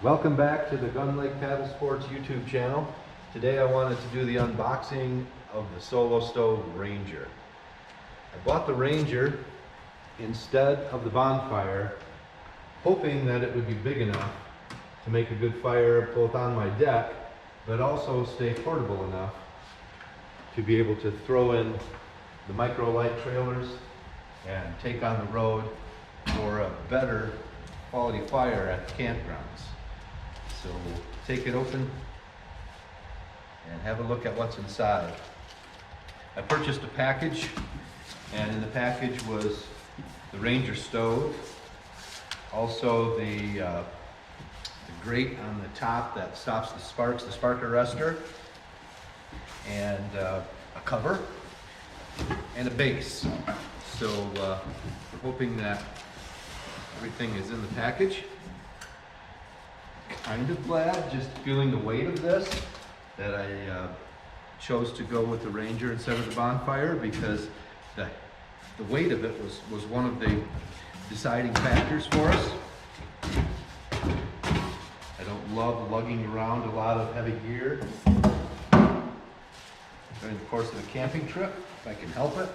Welcome back to the Gun Lake Paddle Sports YouTube channel. Today I wanted to do the unboxing of the Solo Stove Ranger. I bought the Ranger instead of the Bonfire, hoping that it would be big enough to make a good fire both on my deck, but also stay portable enough to be able to throw in the micro light trailers and take on the road for a better quality fire at the campgrounds. So we'll take it open and have a look at what's inside. I purchased a package, and in the package was the Ranger stove, also the grate on the top that stops the sparks, the spark arrestor, and a cover and a base. So we're hoping that everything is in the package. Kind of glad, just feeling the weight of this, that I chose to go with the Ranger instead of the Bonfire, because the weight of it was one of the deciding factors for us. I don't love lugging around a lot of heavy gear during the course of a camping trip, if I can help it.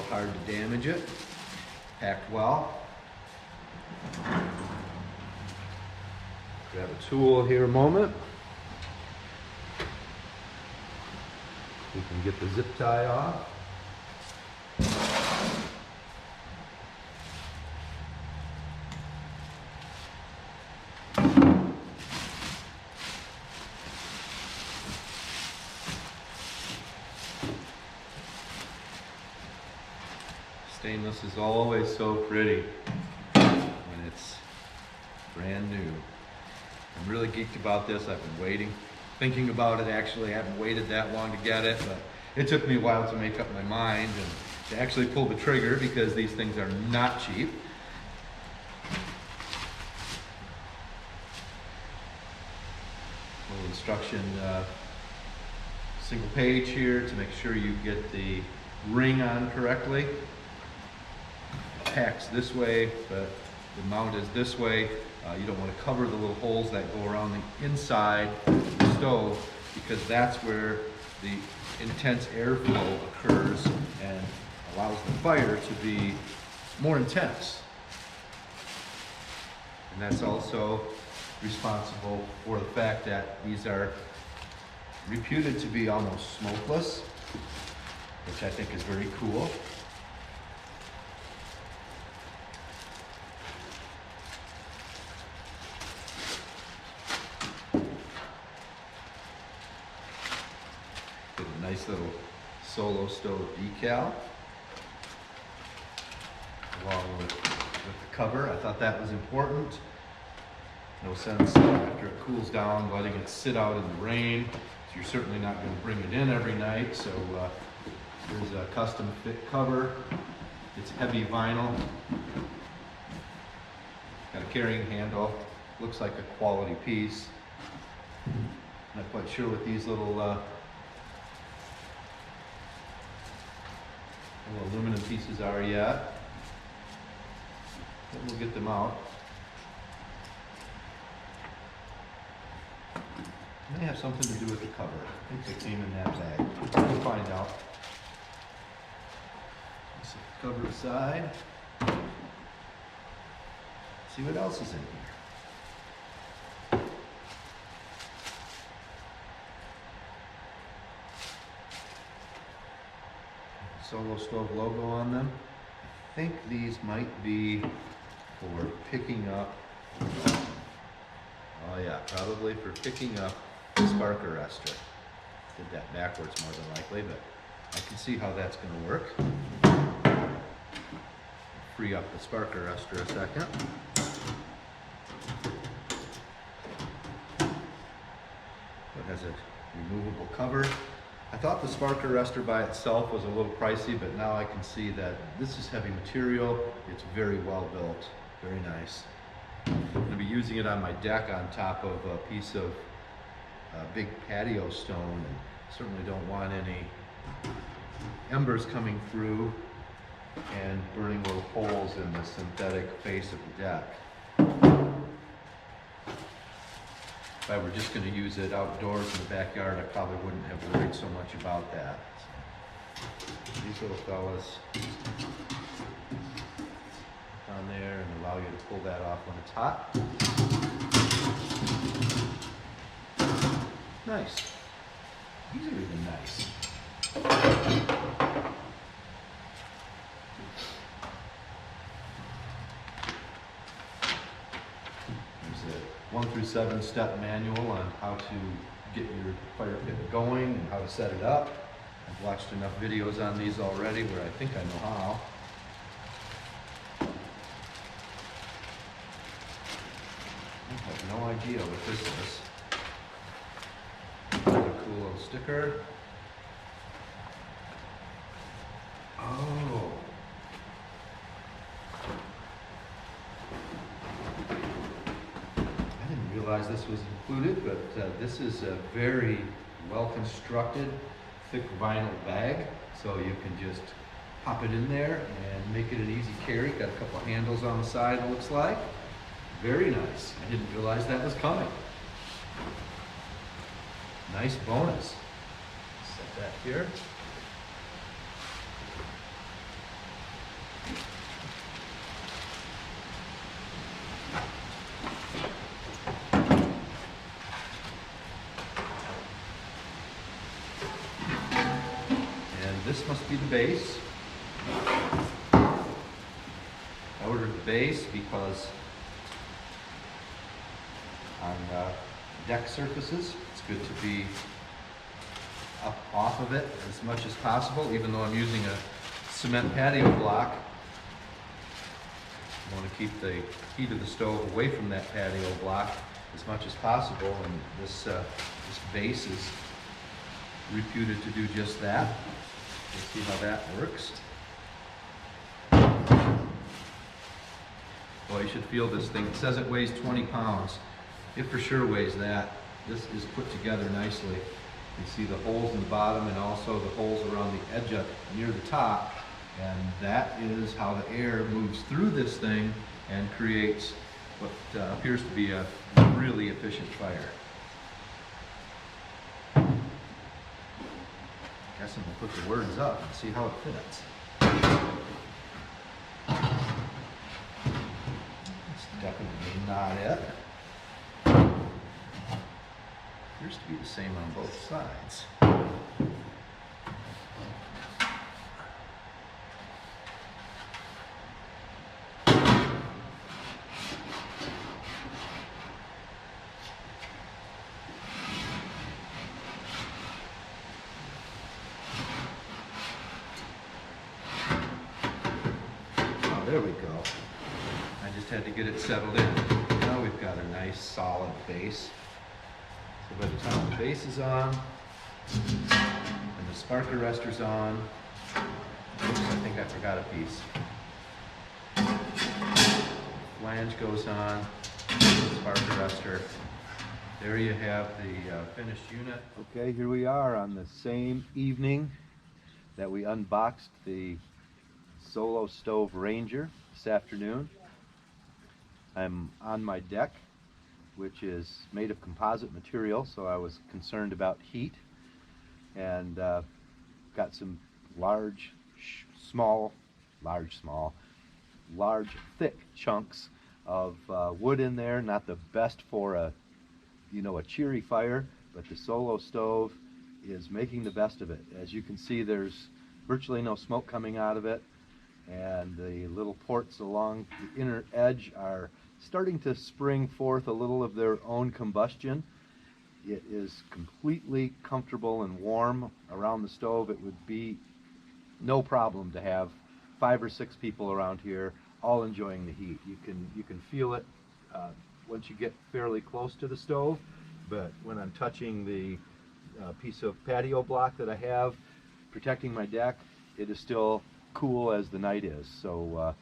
Hard to damage it. Packed well. Grab a tool here a moment. We can get the zip tie off. Stainless is always so pretty when it's brand new. I'm really geeked about this. I've been waiting, thinking about it actually. I haven't waited that long to get it, but it took me a while to make up my mind and to actually pull the trigger, because these things are not cheap. Little instruction, single page here to make sure you get the ring on correctly. Packs this way, but the mount is this way. You don't want to cover the little holes that go around the inside of the stove, because that's where the intense airflow occurs and allows the fire to be more intense. And that's also responsible for the fact that these are reputed to be almost smokeless, which I think is very cool. Nice little Solo Stove decal along with the cover. I thought that was important. No sense after it cools down letting it sit out in the rain. So you're certainly not going to bring it in every night. So here's a custom fit cover. It's heavy vinyl. Got a carrying handle. Looks like a quality piece. Not quite sure what these little aluminum pieces are yet, but we'll get them out. It may have something to do with the cover. I think they came in that bag. We'll find out. Set the cover aside. See what else is in here. Solo Stove logo on them. I think these might be for picking up, oh yeah, probably for picking up the spark arrestor. Did that backwards more than likely, but I can see how that's going to work. Free up the spark arrestor a second. It has a removable cover. I thought the spark arrestor by itself was a little pricey, but now I can see that this is heavy material. It's very well built, very nice. I'm going to be using it on my deck on top of a piece of big patio stone, and certainly don't want any embers coming through and burning little holes in the synthetic face of the deck. If I were just going to use it outdoors in the backyard, I probably wouldn't have worried so much about that. So these little fellas on there and allow you to pull that off when it's hot. Nice. These are even nice. There's a 1 through 7 step manual on how to get your fire pit going and how to set it up. I've watched enough videos on these already where I think I know how. I have no idea what this is. Another cool little sticker. Oh. I didn't realize this was included, but this is a very well constructed thick vinyl bag, so you can just pop it in there and make it an easy carry. Got a couple of handles on the side, it looks like. Very nice. I didn't realize that was coming. Nice bonus. Set that here. And this must be the base. I ordered the base because on deck surfaces, it's good to be up off of it as much as possible, even though I'm using a cement patio block. I want to keep the heat of the stove away from that patio block as much as possible, and this base is reputed to do just that. Let's see how that works. Well, you should feel this thing. It says it weighs 20 pounds. It for sure weighs that. This is put together nicely. You see the holes in the bottom and also the holes around the edge up near the top. And that is how the air moves through this thing and creates what appears to be a really efficient fire. I guess I'm going to put the words up and see how it fits. It's definitely not it. Appears to be the same on both sides. Oh, there we go. I just had to get it settled in. Now we've got a nice solid base. So by the time the base is on and the spark arrestor's on, oops, I think I forgot a piece. Flange goes on, spark arrestor. There you have the finished unit. Okay, here we are on the same evening that we unboxed the Solo Stove Ranger this afternoon. I'm on my deck, which is made of composite material, so I was concerned about heat, and got some large, thick chunks of wood in there. Not the best for a cheery fire, but the Solo Stove is making the best of it. As you can see, there's virtually no smoke coming out of it, and the little ports along the inner edge are starting to spring forth a little of their own combustion. It is completely comfortable and warm around the stove. It would be no problem to have 5 or 6 people around here all enjoying the heat. You can feel it once you get fairly close to the stove, but when I'm touching the piece of patio block that I have protecting my deck, it is still cool as the night is. So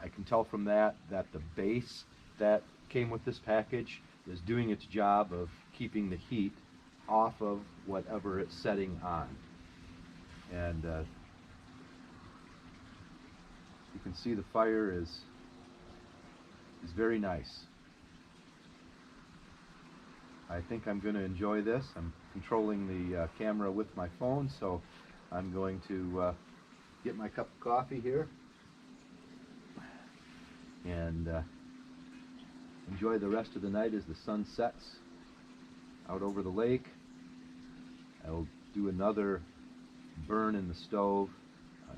I can tell from that the base that came with this package is doing its job of keeping the heat off of whatever it's setting on. And you can see the fire is very nice. I think I'm going to enjoy this. I'm controlling the camera with my phone, so I'm going to get my cup of coffee here and enjoy the rest of the night as the sun sets out over the lake. I'll do another burn in the stove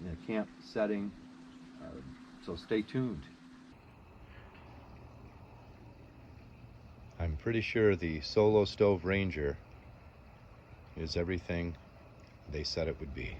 in a camp setting, so stay tuned. I'm pretty sure the Solo Stove Ranger is everything they said it would be.